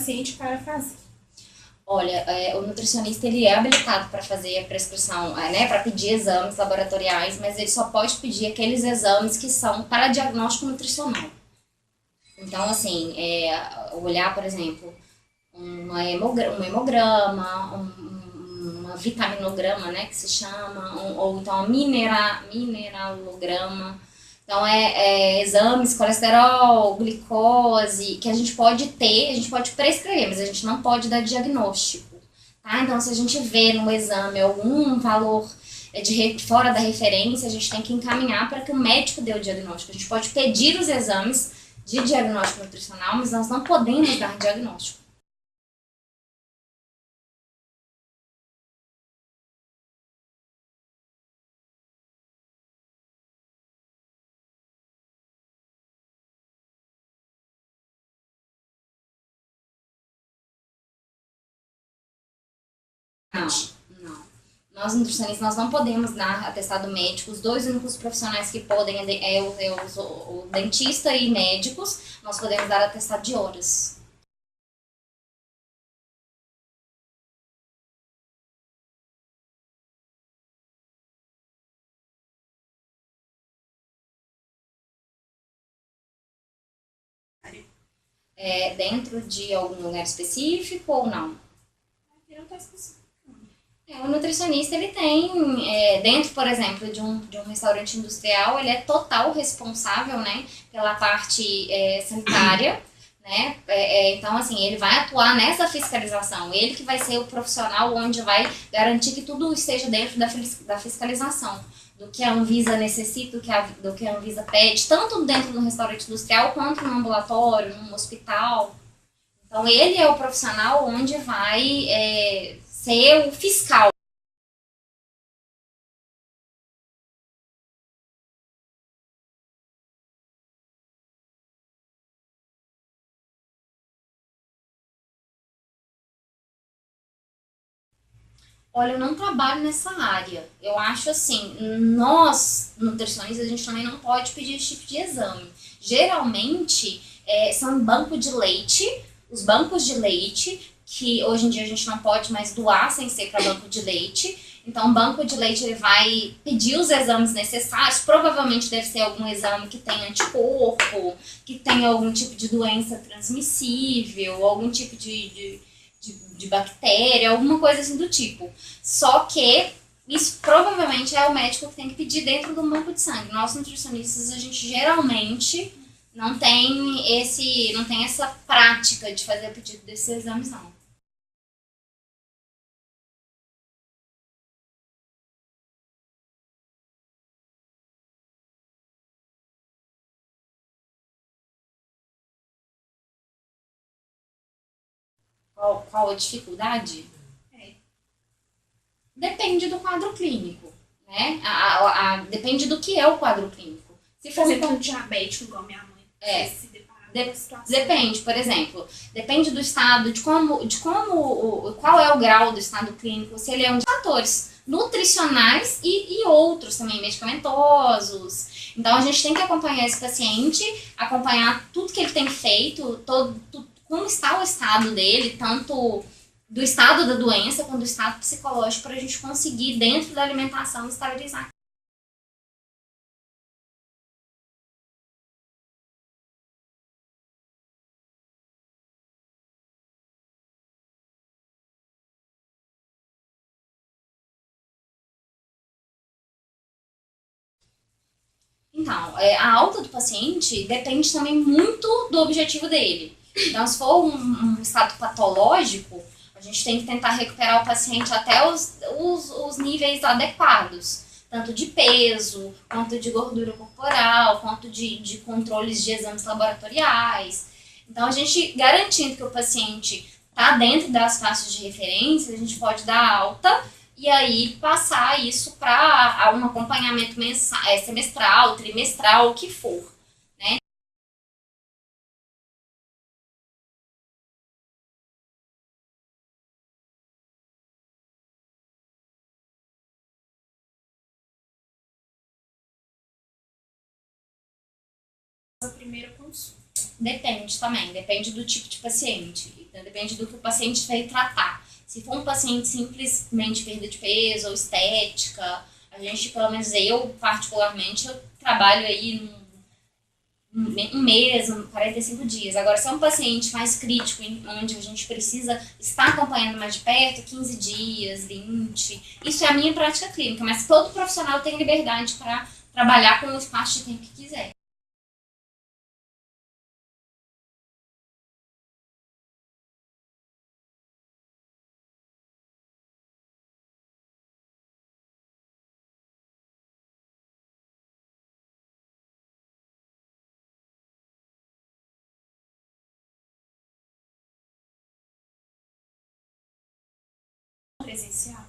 paciente para fazer? Olha, o nutricionista ele é habilitado para fazer a prescrição, né, para pedir exames laboratoriais, mas ele só pode pedir aqueles exames que são para diagnóstico nutricional. Então, assim, olhar, por exemplo, um hemograma, uma vitaminograma, né, que se chama, ou então um mineralograma. Então, exames, colesterol, glicose, que a gente pode ter, a gente pode prescrever, mas a gente não pode dar diagnóstico. Tá? Então, se a gente vê no exame algum valor fora da referência, a gente tem que encaminhar para que o médico dê o diagnóstico. A gente pode pedir os exames de diagnóstico nutricional, mas nós não podemos dar diagnóstico. Não, não. Nós nutricionistas nós não podemos dar atestado médico. Os dois únicos profissionais que podem o dentista e médicos. Nós podemos dar atestado de horas. Dentro de algum lugar específico ou não? Eu não estou especificando. O nutricionista, ele tem, dentro, por exemplo, de um restaurante industrial, ele é total responsável, né, pela parte sanitária, né, então, assim, ele vai atuar nessa fiscalização, ele que vai ser o profissional onde vai garantir que tudo esteja dentro da fiscalização, do que a Anvisa necessita, do que a Anvisa pede, tanto dentro do restaurante industrial, quanto no ambulatório, no hospital. Então, ele é o profissional onde vai ser o fiscal. Olha, eu não trabalho nessa área. Eu acho assim, nós, nutricionistas, a gente também não pode pedir esse tipo de exame. Geralmente, são banco de leite, os bancos de leite, que hoje em dia a gente não pode mais doar sem ser para banco de leite. Então, o banco de leite ele vai pedir os exames necessários. Provavelmente deve ser algum exame que tem anticorpo, que tem algum tipo de doença transmissível, algum tipo de bactéria, alguma coisa assim do tipo. Só que isso provavelmente é o médico que tem que pedir dentro do banco de sangue. Nós nutricionistas, a gente geralmente não tem essa prática de fazer o pedido desses exames, não. Qual a dificuldade? É. Depende do quadro clínico, né? Depende do que é o quadro clínico. Se Por for exemplo, um diabético igual minha mãe. Se deparar com uma situação. Depende, por exemplo, depende do estado, qual é o grau do estado clínico, se ele é um de fatores nutricionais e outros também, medicamentosos. Então a gente tem que acompanhar esse paciente, acompanhar tudo que ele tem feito, como está o estado dele, tanto do estado da doença quanto do estado psicológico, para a gente conseguir, dentro da alimentação, estabilizar. Então, a alta do paciente depende também muito do objetivo dele. Então, se for um estado patológico, a gente tem que tentar recuperar o paciente até os níveis adequados, tanto de peso, quanto de gordura corporal, quanto de controles de exames laboratoriais. Então, a gente garantindo que o paciente está dentro das faixas de referência, a gente pode dar alta e aí passar isso para um acompanhamento semestral, trimestral, o que for. Né? A primeira consulta. Depende também, depende do tipo de paciente. Então, depende do que o paciente veio tratar. Se for um paciente simplesmente perda de peso ou estética, a gente, pelo menos eu, particularmente, eu trabalho aí um mês, 45 dias. Agora, se é um paciente mais crítico, onde a gente precisa estar acompanhando mais de perto, 15 dias, 20. Isso é a minha prática clínica, mas todo profissional tem liberdade para trabalhar com o espaço de tempo que quiser. Presencial.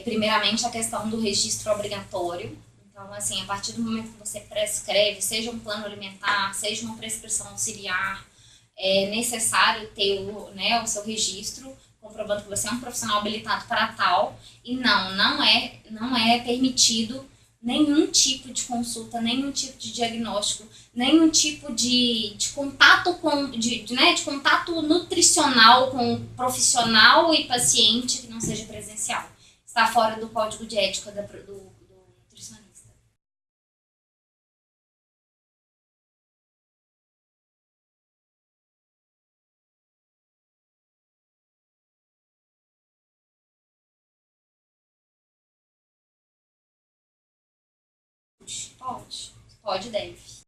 Primeiramente, a questão do registro obrigatório. Então, assim, a partir do momento que você prescreve, seja um plano alimentar, seja uma prescrição auxiliar, é necessário ter o seu registro, comprovando que você é um profissional habilitado para tal. E não é permitido nenhum tipo de consulta, nenhum tipo de diagnóstico, nenhum tipo de contato de contato nutricional com profissional e paciente que não seja presencial. Está fora do código de ética do nutricionista. Pode e deve.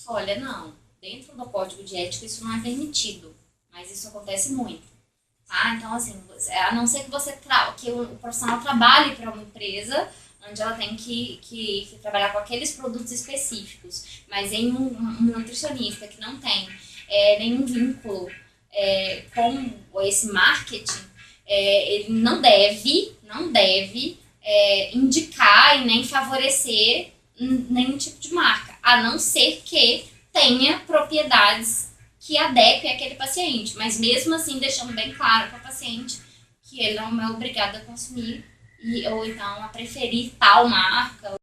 Olha, não. Dentro do código de ética isso não é permitido, mas isso acontece muito. Tá? Então, assim, a não ser que que o profissional trabalhe para uma empresa onde ela tem que trabalhar com aqueles produtos específicos, mas em um nutricionista que não tem nenhum vínculo com esse marketing, ele não deve indicar e nem favorecer nenhum tipo de marca, a não ser que tenha propriedades que adequem àquele paciente, mas mesmo assim deixando bem claro para o paciente que ele não é obrigado a consumir ou então a preferir tal marca.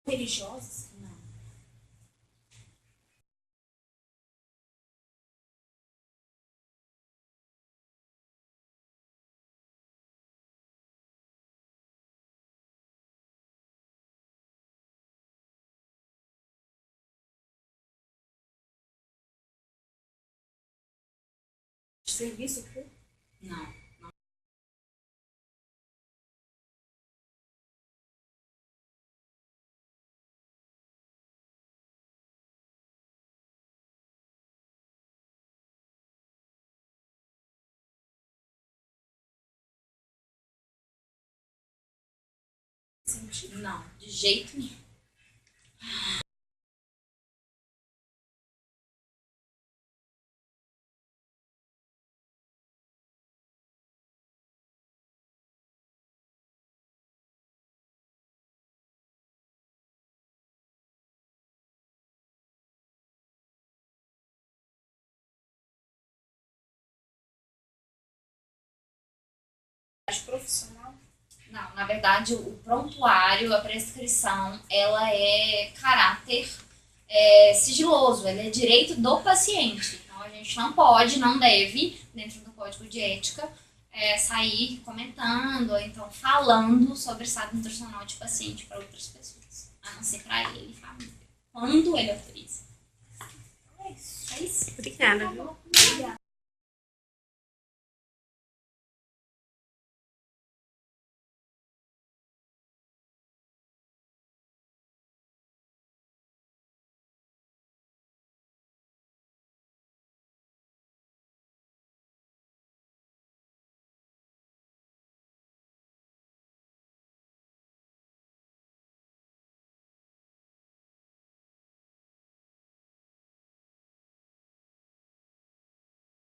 Religiosos? Não. Serviço público? Não. Sentido. Não, de jeito nenhum. Profissional? Não, na verdade, o prontuário, a prescrição, ela é caráter sigiloso, ela é direito do paciente. Então, a gente não pode, não deve, dentro do código de ética, sair comentando ou então falando sobre estado nutricional de paciente para outras pessoas, a não ser para ele e família, quando ele autoriza. É isso. É isso. Obrigada, viu? Obrigada.